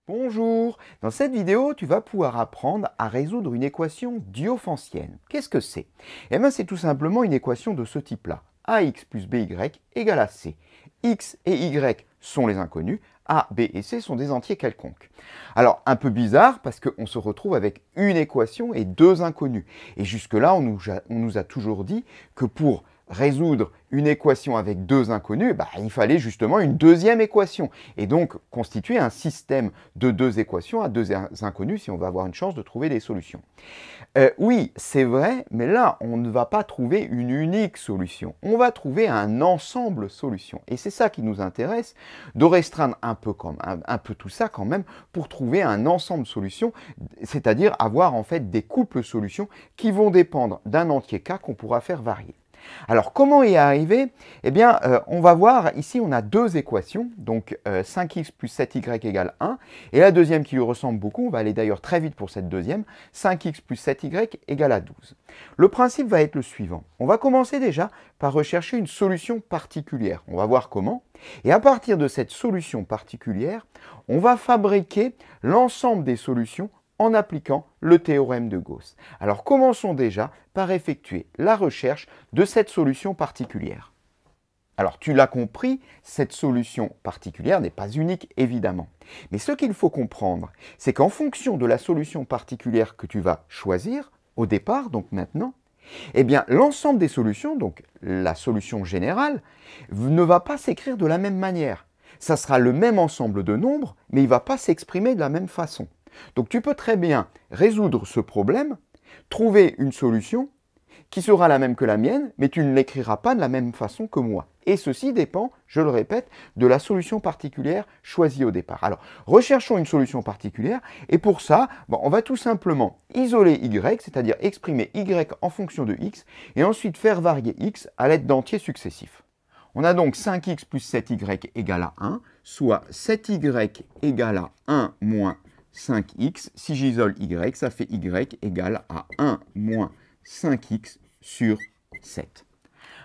Bonjour! Dans cette vidéo, tu vas pouvoir apprendre à résoudre une équation diophantienne. Qu'est-ce que c'est? Eh bien, c'est tout simplement une équation de ce type-là. AX plus BY égale à C. X et Y sont les inconnus, A, B et C sont des entiers quelconques. Alors, un peu bizarre parce qu'on se retrouve avec une équation et deux inconnus. Et jusque-là, on nous a toujours dit que pour résoudre une équation avec deux inconnus, il fallait justement une deuxième équation. Et donc constituer un système de deux équations à deux inconnus si on va avoir une chance de trouver des solutions. Oui, c'est vrai, mais là, on ne va pas trouver une unique solution. On va trouver un ensemble de solutions. Et c'est ça qui nous intéresse, de restreindre un peu tout ça quand même pour trouver un ensemble de solutions, c'est-à-dire avoir en fait des couples solutions qui vont dépendre d'un entier K qu'on pourra faire varier. Alors, comment y arriver? Eh bien, on va voir, ici, on a deux équations, donc 5x plus 7y égale 1, et la deuxième qui lui ressemble beaucoup, on va aller d'ailleurs très vite pour cette deuxième, 5x plus 7y égale à 12. Le principe va être le suivant. On va commencer déjà par rechercher une solution particulière. On va voir comment. Et à partir de cette solution particulière, on va fabriquer l'ensemble des solutions en appliquant le théorème de Gauss. Alors commençons déjà par effectuer la recherche de cette solution particulière. Alors tu l'as compris, cette solution particulière n'est pas unique évidemment. Mais ce qu'il faut comprendre, c'est qu'en fonction de la solution particulière que tu vas choisir, au départ, donc maintenant, eh bien l'ensemble des solutions, donc la solution générale, ne va pas s'écrire de la même manière. Ça sera le même ensemble de nombres, mais il ne va pas s'exprimer de la même façon. Donc tu peux très bien résoudre ce problème, trouver une solution qui sera la même que la mienne, mais tu ne l'écriras pas de la même façon que moi. Et ceci dépend, je le répète, de la solution particulière choisie au départ. Alors, recherchons une solution particulière, et pour ça, on va tout simplement isoler y, c'est-à-dire exprimer y en fonction de x, et ensuite faire varier x à l'aide d'entiers successifs. On a donc 5x plus 7y égale à 1, soit 7y égale à 1 moins 5x, si j'isole y, ça fait y égale à 1 moins 5x sur 7.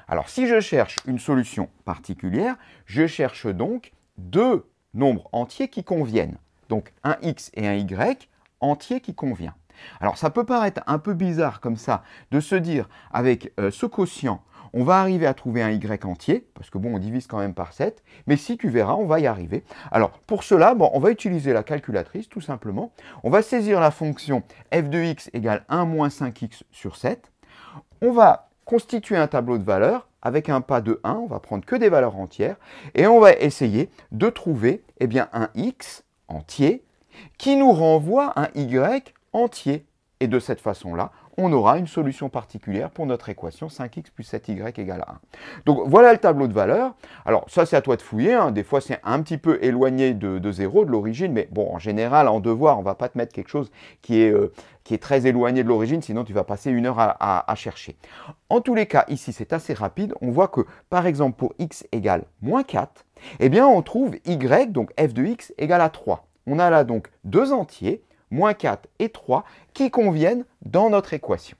Alors, si je cherche une solution particulière, je cherche donc deux nombres entiers qui conviennent. Donc, un x et un y entier qui convient. Alors, ça peut paraître un peu bizarre comme ça de se dire avec ce quotient, on va arriver à trouver un y entier, parce que bon, on divise quand même par 7, mais si tu verras, on va y arriver. Alors, pour cela, on va utiliser la calculatrice, tout simplement. On va saisir la fonction f de x égale 1 moins 5x sur 7. On va constituer un tableau de valeurs avec un pas de 1, on va prendre que des valeurs entières, et on va essayer de trouver un x entier qui nous renvoie un y entier. Et de cette façon-là, on aura une solution particulière pour notre équation 5x plus 7y égale à 1. Donc voilà le tableau de valeurs. Alors ça, c'est à toi de fouiller. Des fois, c'est un petit peu éloigné de 0, de l'origine. Mais bon, en général, en devoir, on ne va pas te mettre quelque chose qui est très éloigné de l'origine. Sinon, tu vas passer une heure à chercher. En tous les cas, ici, c'est assez rapide. On voit que, par exemple, pour x égale moins 4, on trouve y, donc f de x, égale à 3. On a là donc deux entiers, moins 4 et 3, qui conviennent dans notre équation.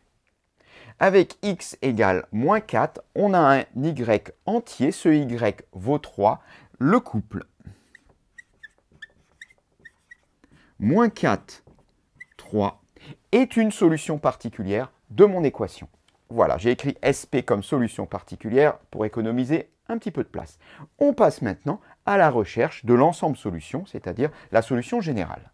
Avec x égale moins 4, on a un y entier, ce y vaut 3, le couple moins 4, 3 est une solution particulière de mon équation. Voilà, j'ai écrit SP comme solution particulière pour économiser un petit peu de place. On passe maintenant à la recherche de l'ensemble solution, c'est-à-dire la solution générale.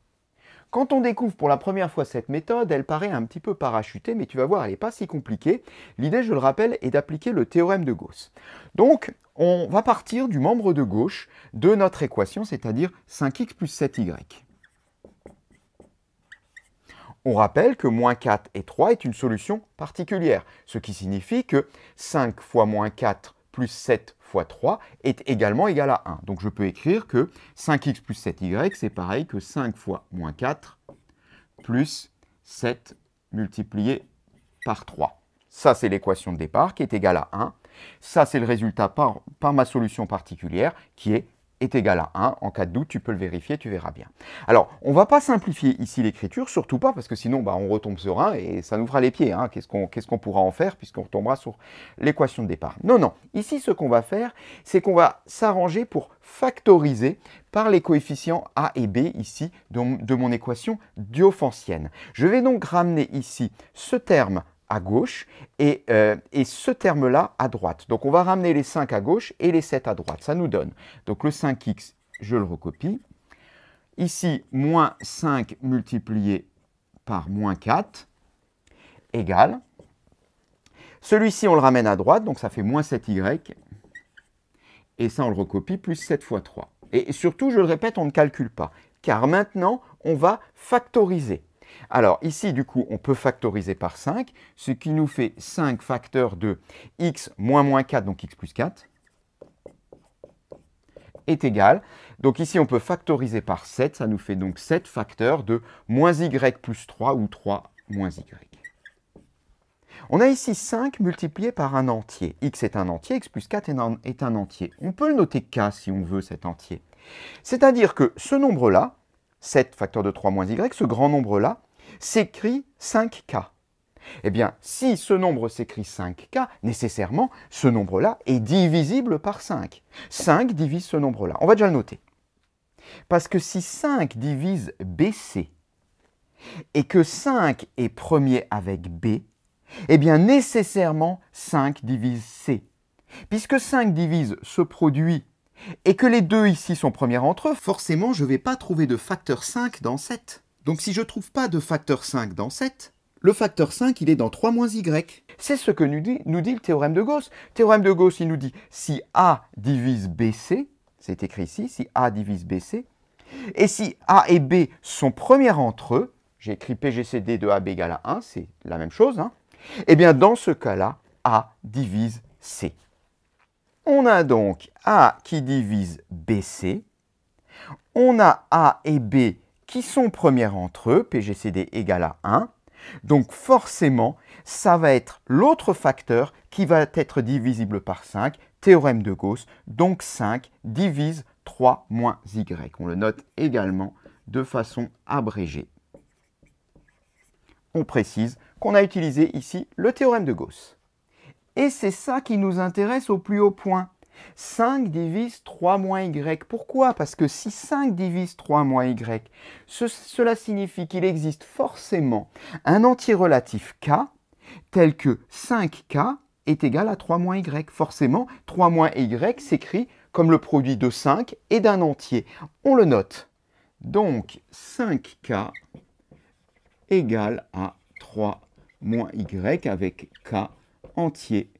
Quand on découvre pour la première fois cette méthode, elle paraît un petit peu parachutée, mais tu vas voir, elle n'est pas si compliquée. L'idée, je le rappelle, est d'appliquer le théorème de Gauss. Donc, on va partir du membre de gauche de notre équation, c'est-à-dire 5x plus 7y. On rappelle que moins 4 et 3 est une solution particulière, ce qui signifie que 5 fois moins 4 plus 7 fois 3 est également égal à 1. Donc je peux écrire que 5x plus 7y, c'est pareil que 5 fois moins 4 plus 7 multiplié par 3. Ça, c'est l'équation de départ qui est égale à 1. Ça, c'est le résultat par ma solution particulière qui est est égal à 1. En cas de doute, tu peux le vérifier, tu verras bien. Alors, on ne va pas simplifier ici l'écriture, surtout pas, parce que sinon, bah, on retombe sur 1 et ça nous fera les pieds. Hein. Qu'est-ce qu'on pourra en faire, puisqu'on retombera sur l'équation de départ? Non, non. Ici, ce qu'on va faire, c'est qu'on va s'arranger pour factoriser par les coefficients a et b, ici, de mon équation diophantienne. Je vais donc ramener ici ce terme à gauche et ce terme-là à droite. Donc, on va ramener les 5 à gauche et les 7 à droite. Ça nous donne, donc le 5x, je le recopie. Ici, moins 5 multiplié par moins 4 égale. Celui-ci, on le ramène à droite, donc ça fait moins 7y. Et ça, on le recopie, plus 7 fois 3. Et surtout, je le répète, on ne calcule pas. Car maintenant, on va factoriser. Alors ici, du coup, on peut factoriser par 5, ce qui nous fait 5 facteurs de x moins moins 4, donc x plus 4, est égal. Donc ici, on peut factoriser par 7, ça nous fait donc 7 facteurs de moins y plus 3 ou 3 moins y. On a ici 5 multiplié par un entier. X est un entier, x plus 4 est un entier. On peut le noter k si on veut cet entier. C'est-à-dire que ce nombre-là, 7 facteur de 3 moins y, ce grand nombre-là, s'écrit 5k. Eh bien, si ce nombre s'écrit 5k, nécessairement, ce nombre-là est divisible par 5. 5 divise ce nombre-là. On va déjà le noter. Parce que si 5 divise BC, et que 5 est premier avec B, eh bien, nécessairement, 5 divise C. Puisque 5 divise ce produit, et que les deux ici sont premiers entre eux, forcément, je ne vais pas trouver de facteur 5 dans 7. Donc, si je ne trouve pas de facteur 5 dans 7, le facteur 5, il est dans 3 moins y. C'est ce que nous dit le théorème de Gauss. Le théorème de Gauss, il nous dit si A divise BC, c'est écrit ici, si A divise BC, et si A et B sont premiers entre eux, j'ai écrit PGCD de AB égale à 1, c'est la même chose, hein, eh bien, dans ce cas-là, A divise C. On a donc A qui divise BC, on a A et B qui sont premières entre eux, PGCD égale à 1, donc forcément, ça va être l'autre facteur qui va être divisible par 5, théorème de Gauss, donc 5 divise 3 moins y. On le note également de façon abrégée. On précise qu'on a utilisé ici le théorème de Gauss. Et c'est ça qui nous intéresse au plus haut point. 5 divise 3 moins y. Pourquoi? Parce que si 5 divise 3 moins y, cela signifie qu'il existe forcément un entier relatif k tel que 5k est égal à 3 moins y. Forcément, 3 moins y s'écrit comme le produit de 5 et d'un entier. On le note. Donc, 5k égale à 3 moins y avec k entier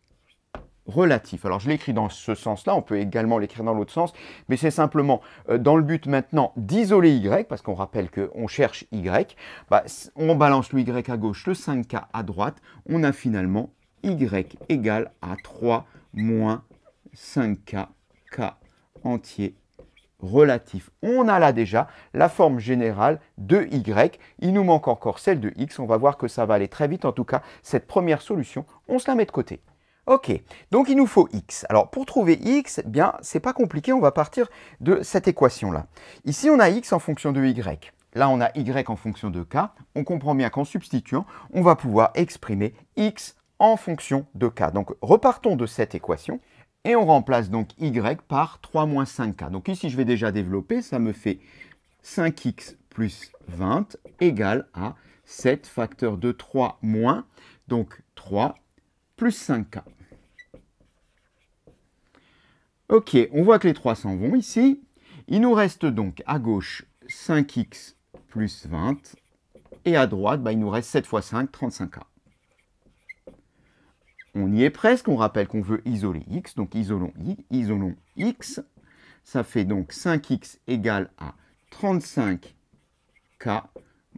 relatif. Alors je l'écris dans ce sens-là, on peut également l'écrire dans l'autre sens, mais c'est simplement dans le but maintenant d'isoler y, parce qu'on rappelle qu'on cherche y, bah, on balance le y à gauche, le 5k à droite, on a finalement y égale à 3 moins 5k, k entier relatif. On a là déjà la forme générale de y. Il nous manque encore celle de x. On va voir que ça va aller très vite. En tout cas, cette première solution, on se la met de côté. Ok, donc il nous faut x. Alors pour trouver x, eh bien, c'est pas compliqué. On va partir de cette équation-là. Ici, on a x en fonction de y. Là, on a y en fonction de k. On comprend bien qu'en substituant, on va pouvoir exprimer x en fonction de k. Donc repartons de cette équation. Et on remplace donc y par 3 moins 5k. Donc ici, je vais déjà développer. Ça me fait 5x plus 20 égale à 7 facteur de 3 moins, donc 3 plus 5k. Ok, on voit que les 3 s'en vont ici. Il nous reste donc à gauche 5x plus 20. Et à droite, bah, il nous reste 7 fois 5, 35k. On y est presque, on rappelle qu'on veut isoler x, donc isolons x. Ça fait donc 5x égale à 35k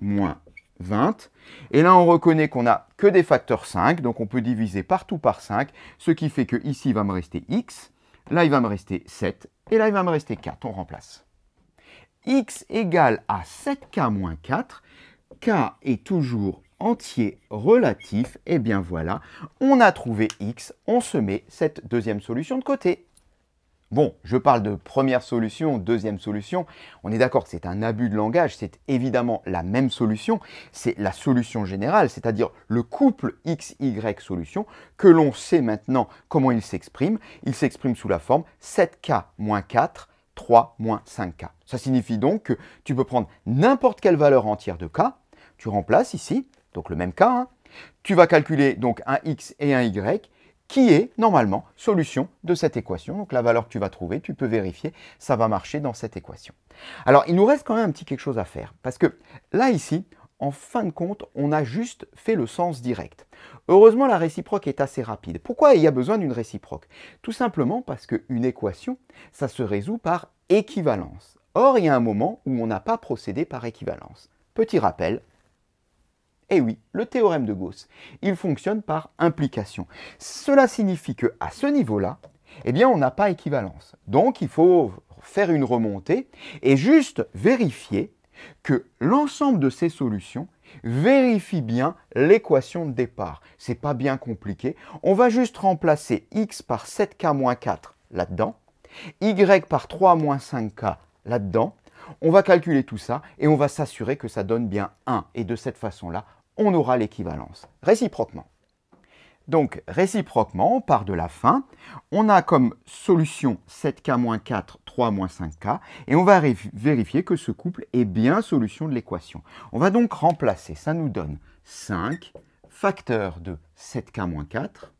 moins 20. Et là, on reconnaît qu'on n'a que des facteurs 5, donc on peut diviser partout par 5, ce qui fait que ici, il va me rester x, là, il va me rester 7, et là, il va me rester 4. On remplace. X égale à 7k moins 4, k est toujours entier relatif, et bien voilà, on a trouvé x, on se met cette deuxième solution de côté. Bon, je parle de première solution, deuxième solution. On est d'accord que c'est un abus de langage, c'est évidemment la même solution. C'est la solution générale, c'est-à-dire le couple x, y solution que l'on sait maintenant comment il s'exprime. Il s'exprime sous la forme 7k moins 4, 3 moins 5k. Ça signifie donc que tu peux prendre n'importe quelle valeur entière de k, tu remplaces ici, donc le même k, hein. Tu vas calculer donc un x et un y, qui est normalement solution de cette équation. Donc la valeur que tu vas trouver, tu peux vérifier, ça va marcher dans cette équation. Alors il nous reste quand même un petit quelque chose à faire, parce que là ici, en fin de compte, on a juste fait le sens direct. Heureusement, la réciproque est assez rapide. Pourquoi il y a besoin d'une réciproque? Tout simplement parce qu'une équation, ça se résout par équivalence. Or, il y a un moment où on n'a pas procédé par équivalence. Petit rappel. Eh oui, le théorème de Gauss, il fonctionne par implication. Cela signifie qu'à ce niveau-là, eh bien, on n'a pas équivalence. Donc, il faut faire une remontée et juste vérifier que l'ensemble de ces solutions vérifie bien l'équation de départ. Ce n'est pas bien compliqué. On va juste remplacer x par 7k moins 4 là-dedans, y par 3 moins 5k là-dedans. On va calculer tout ça et on va s'assurer que ça donne bien 1. Et de cette façon-là, on aura l'équivalence, réciproquement. Donc, réciproquement, on part de la fin. On a comme solution 7k moins 4, 3 moins 5k. Et on va vérifier que ce couple est bien solution de l'équation. On va donc remplacer. Ça nous donne 5 facteur de 7k moins 4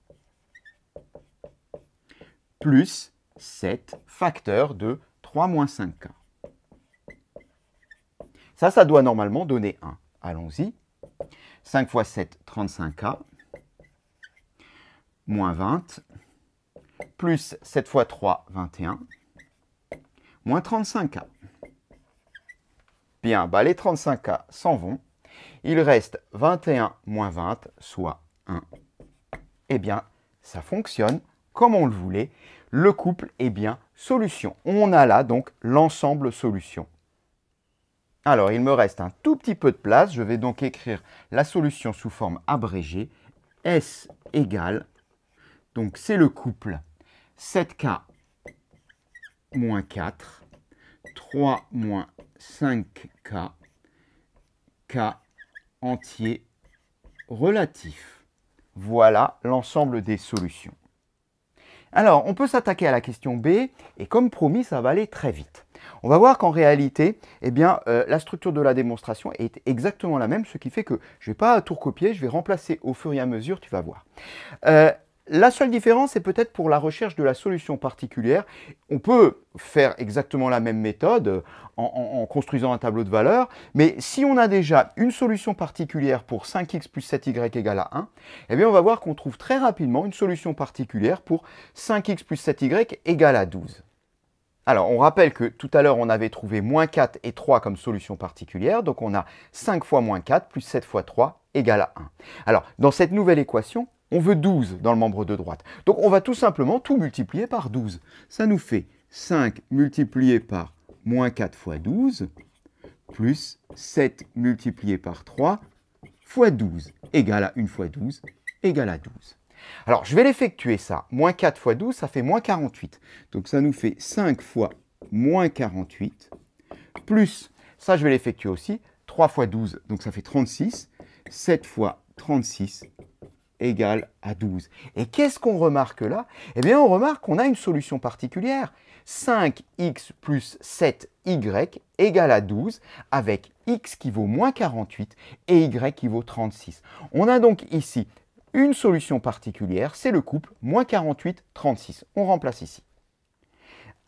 plus 7 facteur de 3 moins 5k. Ça doit normalement donner 1. Allons-y. 5 fois 7, 35k, moins 20, plus 7 fois 3, 21, moins 35k. Bien, les 35k s'en vont. Il reste 21 moins 20, soit 1. Eh bien, ça fonctionne comme on le voulait. Le couple est bien solution. On a là donc l'ensemble solution. Alors, il me reste un tout petit peu de place. Je vais donc écrire la solution sous forme abrégée. S égale, donc c'est le couple 7k moins 4, 3 moins 5k, k entier relatif. Voilà l'ensemble des solutions. Alors, on peut s'attaquer à la question B, et comme promis, ça va aller très vite. On va voir qu'en réalité, eh bien, la structure de la démonstration est exactement la même, ce qui fait que je ne vais pas tout recopier, je vais remplacer au fur et à mesure, tu vas voir. La seule différence, c'est peut-être pour la recherche de la solution particulière. On peut faire exactement la même méthode en construisant un tableau de valeurs, mais si on a déjà une solution particulière pour 5x plus 7y égale à 1, eh bien on va voir qu'on trouve très rapidement une solution particulière pour 5x plus 7y égale à 12. Alors, on rappelle que tout à l'heure, on avait trouvé moins 4 et 3 comme solution particulière, donc on a 5 fois moins 4 plus 7 fois 3 égale à 1. Alors, dans cette nouvelle équation, on veut 12 dans le membre de droite. Donc, on va tout simplement tout multiplier par 12. Ça nous fait 5 multiplié par moins 4 fois 12, plus 7 multiplié par 3 fois 12, égale à 1 fois 12, égale à 12. Alors, je vais l'effectuer ça. Moins 4 fois 12, ça fait moins 48. Donc, ça nous fait 5 fois moins 48, plus, ça je vais l'effectuer aussi, 3 fois 12, donc ça fait 36. 7 fois 36 égale à 12. Et qu'est-ce qu'on remarque là? Eh bien, on remarque qu'on a une solution particulière. 5x plus 7y égale à 12, avec x qui vaut moins 48 et y qui vaut 36. On a donc ici une solution particulière, c'est le couple moins 48, 36. On remplace ici.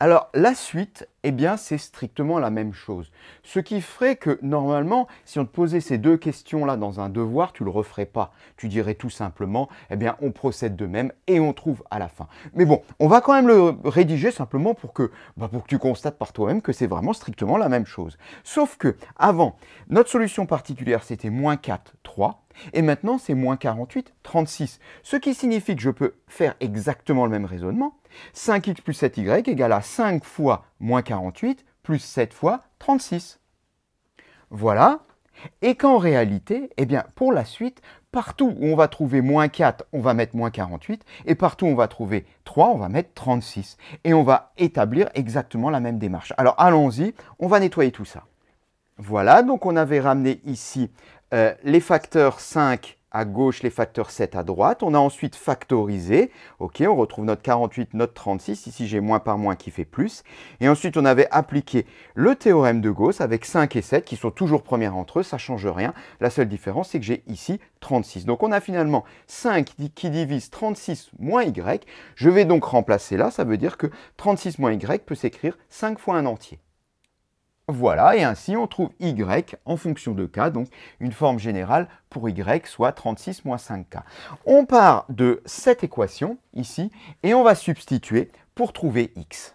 Alors, la suite, eh bien, c'est strictement la même chose. Ce qui ferait que, normalement, si on te posait ces deux questions-là dans un devoir, tu ne le referais pas. Tu dirais tout simplement, eh bien, on procède de même et on trouve à la fin. Mais bon, on va quand même le rédiger simplement pour que tu constates par toi-même que c'est vraiment strictement la même chose. Sauf que, avant, notre solution particulière, c'était moins 4, 3. Et maintenant, c'est moins 48, 36. Ce qui signifie que je peux faire exactement le même raisonnement. 5x plus 7y égale à 5 fois moins 48 plus 7 fois 36. Voilà. Et qu'en réalité, eh bien, pour la suite, partout où on va trouver moins 4, on va mettre moins 48, et partout où on va trouver 3, on va mettre 36. Et on va établir exactement la même démarche. Alors allons-y, on va nettoyer tout ça. Voilà, donc on avait ramené ici les facteurs 5 à gauche, les facteurs 7 à droite. On a ensuite factorisé. Ok, on retrouve notre 48, notre 36. Ici, j'ai moins par moins qui fait plus. Et ensuite, on avait appliqué le théorème de Gauss avec 5 et 7 qui sont toujours premières entre eux. Ça ne change rien. La seule différence, c'est que j'ai ici 36. Donc, on a finalement 5 qui divise 36 moins y. Je vais donc remplacer là. Ça veut dire que 36 moins y peut s'écrire 5 fois un entier. Voilà, et ainsi on trouve y en fonction de k, donc une forme générale pour y, soit 36 moins 5k. On part de cette équation, ici, et on va substituer pour trouver x.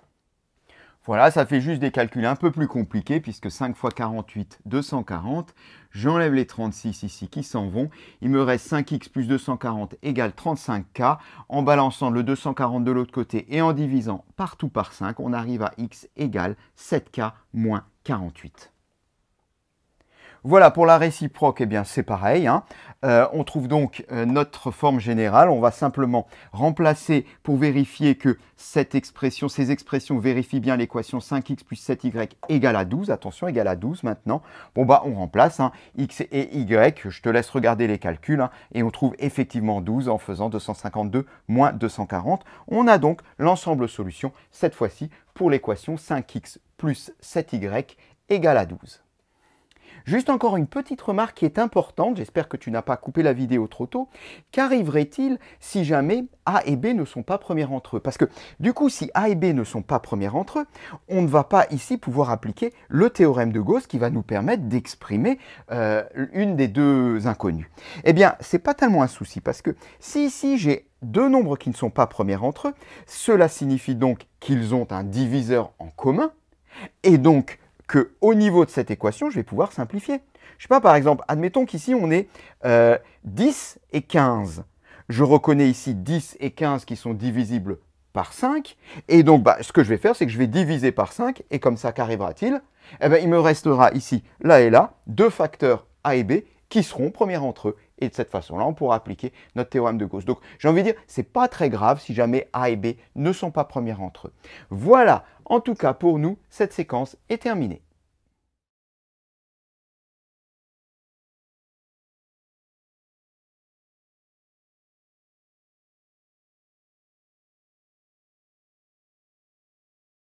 Voilà, ça fait juste des calculs un peu plus compliqués, puisque 5 fois 48, 240. J'enlève les 36 ici qui s'en vont. Il me reste 5x plus 240 égale 35k. En balançant le 240 de l'autre côté et en divisant partout par 5, on arrive à x égale 7k moins 48. Voilà, pour la réciproque, eh bien c'est pareil. On trouve donc notre forme générale. On va simplement remplacer pour vérifier que ces expressions vérifient bien l'équation 5x plus 7y égale à 12. Attention, égale à 12 maintenant. Bon, bah on remplace x et y. Je te laisse regarder les calculs. Et on trouve effectivement 12 en faisant 252 moins 240. On a donc l'ensemble solution, cette fois-ci, pour l'équation 5x plus 7y égale à 12. Juste encore une petite remarque qui est importante, j'espère que tu n'as pas coupé la vidéo trop tôt. Qu'arriverait-il si jamais A et B ne sont pas premières entre eux? Parce que du coup, si A et B ne sont pas premières entre eux, on ne va pas ici pouvoir appliquer le théorème de Gauss qui va nous permettre d'exprimer une des deux inconnues. Eh bien, ce n'est pas tellement un souci parce que si ici j'ai deux nombres qui ne sont pas premières entre eux, cela signifie donc qu'ils ont un diviseur en commun et donc qu'au niveau de cette équation, je vais pouvoir simplifier. Je ne sais pas, par exemple, admettons qu'ici, on est 10 et 15. Je reconnais ici 10 et 15 qui sont divisibles par 5. Et donc, ce que je vais faire, c'est que je vais diviser par 5. Et comme ça, qu'arrivera-t-il? Eh bien, il me restera ici, là et là, deux facteurs A et B qui seront premiers entre eux. Et de cette façon-là, on pourra appliquer notre théorème de Gauss. Donc, j'ai envie de dire, ce n'est pas très grave si jamais A et B ne sont pas premières entre eux. Voilà, en tout cas pour nous, cette séquence est terminée.